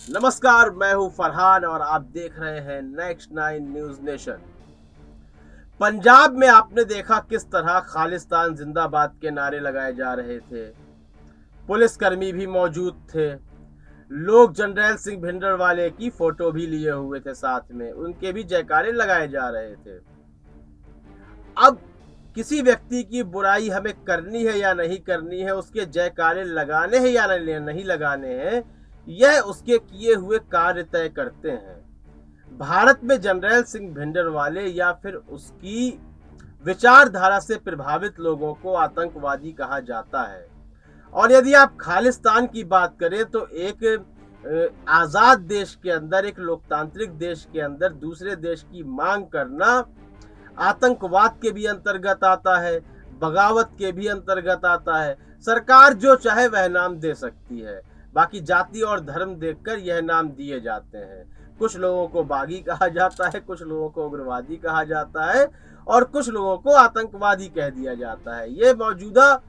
नमस्कार, मैं हूं फरहान और आप देख रहे हैं नेक्स्ट 9 न्यूज नेशन। पंजाब में आपने देखा किस तरह खालिस्तान जिंदाबाद के नारे लगाए जा रहे थे। पुलिसकर्मी भी मौजूद थे। लोग जनरल सिंह भिंडरवाले की फोटो भी लिए हुए थे, साथ में उनके भी जयकारे लगाए जा रहे थे। अब किसी व्यक्ति की बुराई हमें करनी है या नहीं करनी है, उसके जयकारे लगाने हैं या नहीं लगाने हैं, यह उसके किए हुए कार्य तय करते हैं। भारत में जनरल सिंह भिंडरवाले या फिर उसकी विचारधारा से प्रभावित लोगों को आतंकवादी कहा जाता है। और यदि आप खालिस्तान की बात करें तो एक आजाद देश के अंदर, एक लोकतांत्रिक देश के अंदर दूसरे देश की मांग करना आतंकवाद के भी अंतर्गत आता है, बगावत के भी अंतर्गत आता है। सरकार जो चाहे वह नाम दे सकती है, बाकी जाति और धर्म देखकर यह नाम दिए जाते हैं। कुछ लोगों को बागी कहा जाता है, कुछ लोगों को उग्रवादी कहा जाता है और कुछ लोगों को आतंकवादी कह दिया जाता है। ये मौजूदा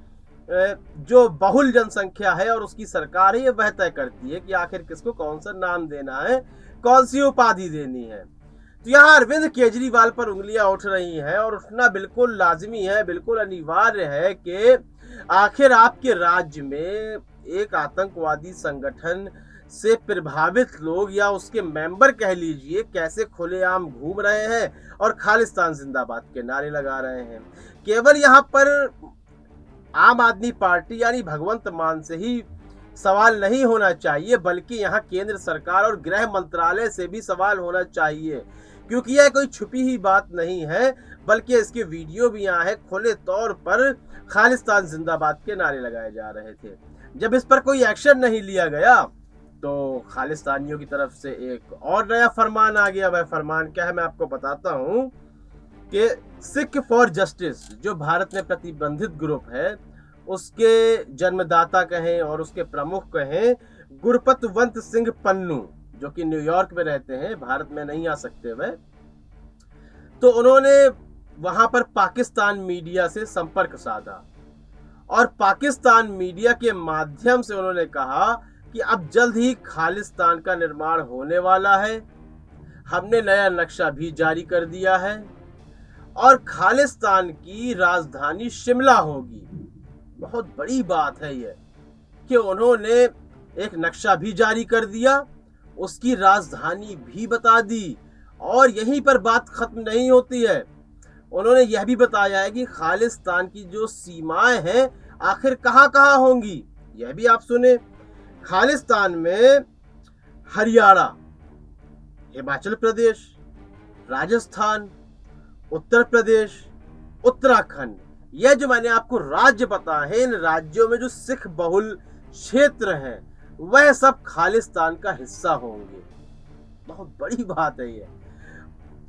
जो बहुल जनसंख्या है और उसकी सरकार है, ये वह तय करती है कि आखिर किसको कौन सा नाम देना है, कौन सी उपाधि देनी है। तो यहाँ अरविंद केजरीवाल पर उंगलियां उठ रही हैं और उठना बिल्कुल लाजमी है, बिल्कुल अनिवार्य है कि आखिर आपके राज्य में एक आतंकवादी संगठन से प्रभावित लोग या उसके मेंबर कह लीजिए कैसे खुलेआम घूम रहे हैं और खालिस्तान जिंदाबाद के नारे लगा रहे हैं। केवल यहाँ पर आम आदमी पार्टी यानी भगवंत मान से ही सवाल नहीं होना चाहिए, बल्कि यहाँ केंद्र सरकार और गृह मंत्रालय से भी सवाल होना चाहिए, क्योंकि यह कोई छुपी ही बात नहीं है, बल्कि इसके वीडियो भी यहाँ है। खुले तौर पर खालिस्तान जिंदाबाद के नारे लगाए जा रहे थे। जब इस पर कोई एक्शन नहीं लिया गया तो खालिस्तानियों की तरफ से एक और नया फरमान आ गया। वह फरमान क्या है मैं आपको बताता हूँ कि सिख फॉर जस्टिस, जो भारत में प्रतिबंधित ग्रुप है, उसके जन्मदाता कहें और उसके प्रमुख कहें गुरपतवंत सिंह पन्नू, जो कि न्यूयॉर्क में रहते हैं, भारत में नहीं आ सकते वह, तो उन्होंने वहां पर पाकिस्तान मीडिया से संपर्क साधा और पाकिस्तान मीडिया के माध्यम से उन्होंने कहा कि अब जल्द ही खालिस्तान का निर्माण होने वाला है, हमने नया नक्शा भी जारी कर दिया है और खालिस्तान की राजधानी शिमला होगी। बहुत बड़ी बात है यह कि उन्होंने एक नक्शा भी जारी कर दिया, उसकी राजधानी भी बता दी और यहीं पर बात खत्म नहीं होती है। उन्होंने यह भी बताया है कि खालिस्तान की जो सीमाएं हैं आखिर कहां कहां होंगी, यह भी आप सुने। खालिस्तान में हरियाणा, हिमाचल प्रदेश, राजस्थान, उत्तर प्रदेश, उत्तराखंड, यह जो मैंने आपको राज्य बताए हैं, इन राज्यों में जो सिख बहुल क्षेत्र हैं वह सब खालिस्तान का हिस्सा होंगे। बहुत बड़ी बात है ये।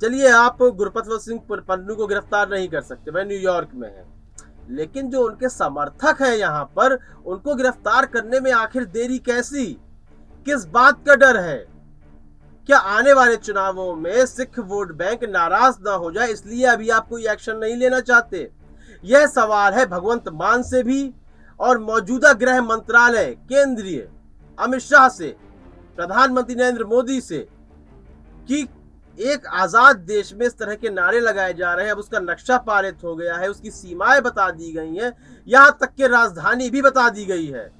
चलिए, आप गुरपतवंत सिंह पन्नू को गिरफ्तार नहीं कर सकते, वह न्यूयॉर्क में है, लेकिन जो उनके समर्थक हैं यहाँ पर, उनको गिरफ्तार करने में आखिर देरी कैसी? किस बात का डर है? क्या आने वाले चुनावों में सिख वोट बैंक नाराज ना हो जाए इसलिए अभी आप कोई एक्शन नहीं लेना चाहते? यह सवाल है भगवंत मान से भी और मौजूदा गृह मंत्रालय केंद्रीय अमित शाह से, प्रधानमंत्री नरेंद्र मोदी से, कि एक आजाद देश में इस तरह के नारे लगाए जा रहे हैं। अब उसका नक्शा पारित हो गया है, उसकी सीमाएं बता दी गई हैं, यहां तक कि राजधानी भी बता दी गई है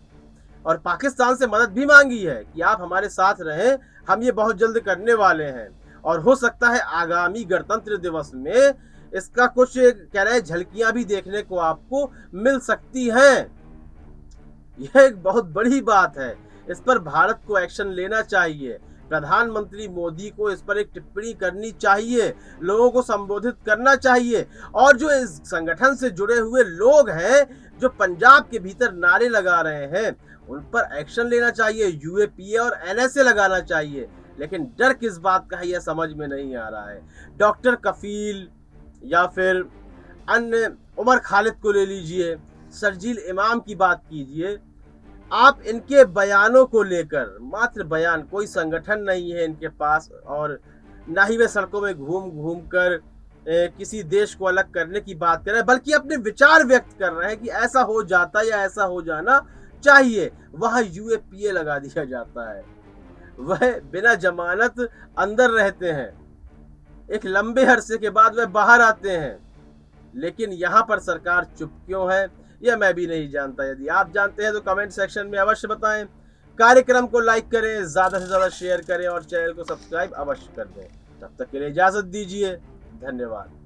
और पाकिस्तान से मदद भी मांगी है कि आप हमारे साथ रहें, हम ये बहुत जल्द करने वाले हैं और हो सकता है आगामी गणतंत्र दिवस में इसका कुछ कह रहे झलकियां भी देखने को आपको मिल सकती हैं। यह एक बहुत बड़ी बात है, इस पर भारत को एक्शन लेना चाहिए। प्रधानमंत्री मोदी को इस पर एक टिप्पणी करनी चाहिए, लोगों को संबोधित करना चाहिए और जो इस संगठन से जुड़े हुए लोग हैं जो पंजाब के भीतर नारे लगा रहे हैं उन पर एक्शन लेना चाहिए, यूएपीए और एनएसए लगाना चाहिए। लेकिन डर किस बात का है यह समझ में नहीं आ रहा है। डॉक्टर कफील या फिर अन्य, उमर खालिद को ले लीजिए, शर्जील इमाम की बात कीजिए, आप इनके बयानों को लेकर, मात्र बयान, कोई संगठन नहीं है इनके पास और ना ही वे सड़कों में घूम घूम कर किसी देश को अलग करने की बात कर रहे हैं, बल्कि अपने विचार व्यक्त कर रहे हैं कि ऐसा हो जाता या ऐसा हो जाना चाहिए, वहां यूएपीए लगा दिया जाता है। वह बिना जमानत अंदर रहते हैं, एक लंबे अरसे के बाद वह बाहर आते हैं। लेकिन यहाँ पर सरकार चुप क्यों है, यह मैं भी नहीं जानता। यदि आप जानते हैं तो कमेंट सेक्शन में अवश्य बताएं। कार्यक्रम को लाइक करें, ज्यादा से ज्यादा शेयर करें और चैनल को सब्सक्राइब अवश्य कर दें। तब तक के लिए इजाजत दीजिए। धन्यवाद।